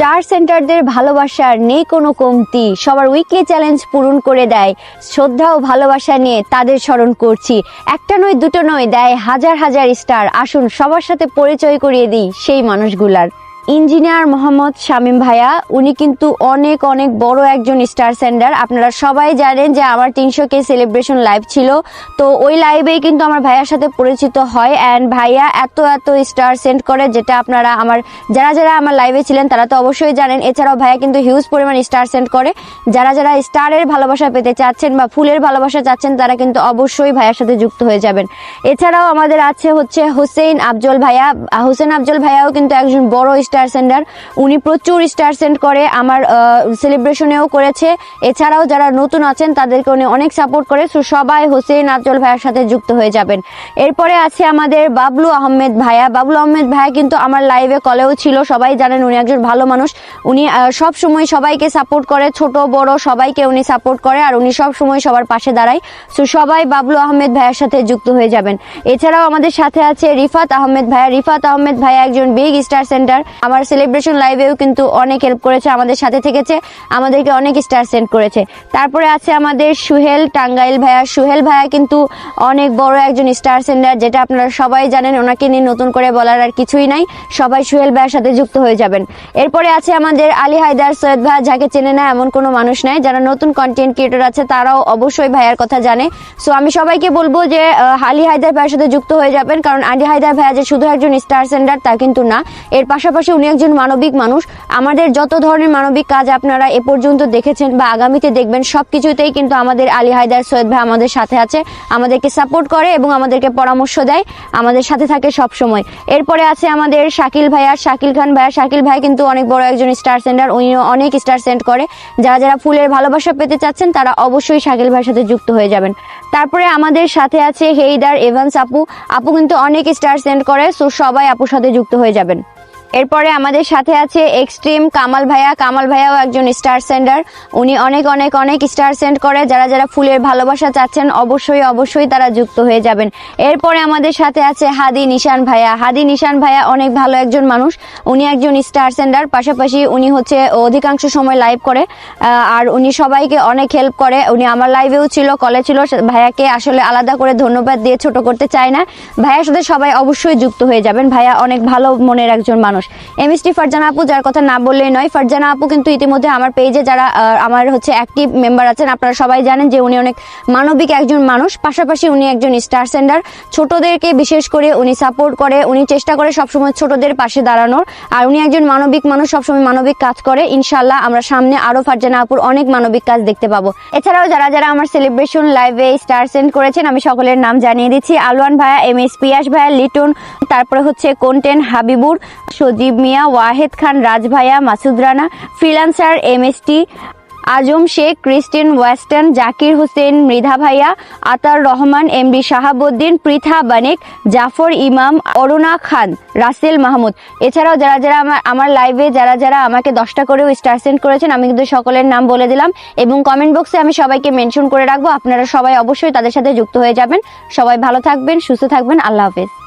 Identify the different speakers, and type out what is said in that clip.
Speaker 1: Star সেন্টারদের ভালোবাসার নেই কোনো কমতি, সবার উইকলি চ্যালেঞ্জ পূরণ করে দেয়। শ্রদ্ধা ও ভালোবাসা নিয়ে তাদের স্মরণ করছি। একটা নয় দুটো নয়, দেয় হাজার হাজার স্টার। আসুন সবার সাথে পরিচয় করিয়ে দিই সেই মানুষগুলার। ইঞ্জিনিয়ার মোহাম্মদ শামীম ভাইয়া, উনি কিন্তু অনেক অনেক বড় একজন স্টার সেন্ডার। আপনারা সবাই জানেন যে আমার 300K সেলিব্রেশন লাইভ ছিল, তো ওই লাইভেই কিন্তু আমার ভাইয়ার সাথে পরিচিত হয়। অ্যান্ড ভাইয়া এত এত স্টার সেন্ড করে, যেটা আপনারা যারা যারা আমার লাইভে ছিলেন তারা তো অবশ্যই জানেন। এছাড়াও ভাইয়া কিন্তু হিউজ পরিমাণ স্টার সেন্ড করে। যারা যারা স্টারের ভালোবাসা পেতে চাচ্ছেন বা ফুলের ভালোবাসা চাচ্ছেন তারা কিন্তু অবশ্যই ভাইয়ার সাথে যুক্ত হয়ে যাবেন। এছাড়াও আমাদের আছে হোসেন আফজল ভাইয়া। হোসেন আফজল ভাইয়াও কিন্তু একজন বড় স্টার সেন্ডার। উনি প্রচুর স্টার সেন্ড করে, আমার সেলিব্রেশনেও করেছে। এছাড়াও যারা নতুন আছেন তাদেরকে উনি অনেক সাপোর্ট করে। সো সবাই হোসেন আফজল ভাইয়ার সাথে যুক্ত হয়ে যাবেন। এরপরে আছে আমাদের বাবলু আহমেদ ভাইয়া। বাবলু আহমেদ ভাইয়া কিন্তু আমার লাইভে কলেও ছিল, সবাই জানেন উনি একজন ভালো মানুষ। উনি সব সময় সবাইকে সাপোর্ট করে, ছোট বড় সবাইকে উনি সাপোর্ট করে, আর উনি সব সময় সবার পাশে দাঁড়ায়। সো সবাই বাবলু আহমেদ ভাইয়ার সাথে যুক্ত হয়ে যাবেন। এছাড়াও আমাদের সাথে আছে রিফাত আহমেদ ভাইয়া। রিফাত আহমেদ ভাইয়া একজন বিগ স্টার সেন্টার। আমার সেলিব্রেশন লাইভেও কিন্তু অনেক হেল্প করেছে, আমাদের সাথে থেকেছে, আমাদেরকে অনেক স্টার সেন্ড করেছে। তারপরে আছে আমাদের সুহেল টাঙ্গাইল ভাইয়া। সুহেল ভাইয়া কিন্তু অনেক বড় একজন স্টার সেন্ডার, যেটা আপনারা সবাই জানেন। ওনাকে নিয়ে নতুন করে বলার আর কিছুই নাই, সবাই সুহেল ভাইয়ার সাথে যুক্ত হয়ে যাবেন। এরপরে আছে আমাদের আলী হায়দার সৈয়দ ভাইয়া, যাকে চেনে না এমন কোনো মানুষ নাই। যারা নতুন কন্টেন্ট ক্রিয়েটর আছে তারাও অবশ্যই ভাইয়ার কথা জানে। সো আমি সবাইকে বলবো যে আলী হায়দার ভাইয়ের সাথে যুক্ত হয়ে যাবেন, কারণ আলী হায়দার ভাইয়া যে শুধু একজন স্টার সেন্ডার তা কিন্তু না, এর পাশাপাশি উনি একজন মানবিক মানুষ। আমাদের যত ধরনের মানবিক কাজ আপনারা এ পর্যন্ত দেখেছেন বা আগামীতে দেখবেন, সবকিছুতেই কিন্তু আমাদের আলী হায়দার সৈয়দ ভাই আমাদের সাথে আছে, আমাদেরকে সাপোর্ট করে এবং আমাদেরকে পরামর্শ দেয়, আমাদের সাথে থাকে সব সময়। এরপরে আছে আমাদের শাকিল ভাইয়া, শাকিল খান ভাইয়া। শাকিল ভাই কিন্তু অনেক বড় একজন স্টার সেন্ডার, উনিও অনেক স্টার সেন্ড করে। যারা যারা ফুলের ভালোবাসা পেতে চাচ্ছেন তারা অবশ্যই শাকিল ভাইয়ের সাথে যুক্ত হয়ে যাবেন। তারপরে আমাদের সাথে আছে হেইদার এভান্স আপু। আপু কিন্তু অনেক স্টার সেন্ড করে, সো সবাই আপুর সাথে যুক্ত হয়ে যাবেন। এরপরে আমাদের সাথে আছে এক্সট্রিম কামাল ভাইয়া। কামাল ভাইয়াও একজন স্টার সেন্ডার, উনি অনেক অনেক অনেক স্টার সেন্ড করে। যারা যারা ফুলের ভালোবাসা চাচ্ছেন অবশ্যই অবশ্যই তারা যুক্ত হয়ে যাবেন। এরপরে আমাদের সাথে আছে হাদি নিশান ভাইয়া। হাদি নিশান ভাইয়া অনেক ভালো একজন মানুষ, উনি একজন স্টার সেন্ডার, পাশাপাশি উনি অধিকাংশ সময় লাইভ করে, আর উনি সবাইকে অনেক হেল্প করে। উনি আমার লাইভেও ছিল, কলে ছিল। ভাইয়াকে আসলে আলাদা করে ধন্যবাদ দিয়ে ছোট করতে চাই না, ভাইয়ার সাথে সবাই অবশ্যই যুক্ত হয়ে যাবেন। ভাইয়া অনেক ভালো মনের একজন মানুষ। এমএসটি ফারজানা আপু, যার কথা না বললেই নয়। ফারজানা আপু কিন্তু ইতিমধ্যে আমার পেজে যারা আমার অ্যাক্টিভ মেম্বার আছেন, আপনারা সবাই জানেন যে উনি অনেক মানবিক একজন মানুষ, পাশাপাশি উনি একজন স্টার সেন্ডার। ছোটদেরকে বিশেষ করে উনি সাপোর্ট করে, উনি চেষ্টা করে সবসময় ছোটদের পাশে দাঁড়ানোর, আর উনি একজন মানবিক মানুষ, সবসময় মানবিক কাজ করে। ইনশাল্লাহ আমরা সামনে আরো ফারজানা আপুর অনেক মানবিক কাজ দেখতে পাবো। এছাড়াও যারা যারা আমার সেলিব্রেশন লাইভে স্টার সেন্ড করেছেন আমি সকলের নাম জানিয়ে দিচ্ছি। আলওয়ান ভাইয়া, এমএস পিয়াস ভাইয়া, লিটন, তারপরে কন্টেন্ট হাবিবুর, সজীব মিয়া, ওয়াহেদ খান, রাজ ভাইয়া, মাসুদ রানা, ফ্রিল্যান্সার, এমএসটি, আজম শেখ, ক্রিস্টিন ওয়েস্টার্ন, জাকির হোসেন, মৃধা ভাইয়া, আতার রহমান, এমডি শাহাবুদ্দিন, পৃথা বানিক, জাফর ইমাম, অরুণা খান, রাসেল মাহমুদ। এছাড়াও যারা যারা আমার লাইভে যারা যারা আমাকে 10টা করেও স্টার সেন্ড করেছেন, আমি কিন্তু সকলের নাম বলে দিলাম এবং কমেন্ট বক্সে আমি সবাইকে মেনশন করে রাখবো। আপনারা সবাই অবশ্যই তাদের সাথে যুক্ত হয়ে যাবেন। সবাই ভালো থাকবেন, সুস্থ থাকবেন। আল্লাহ হাফেজ।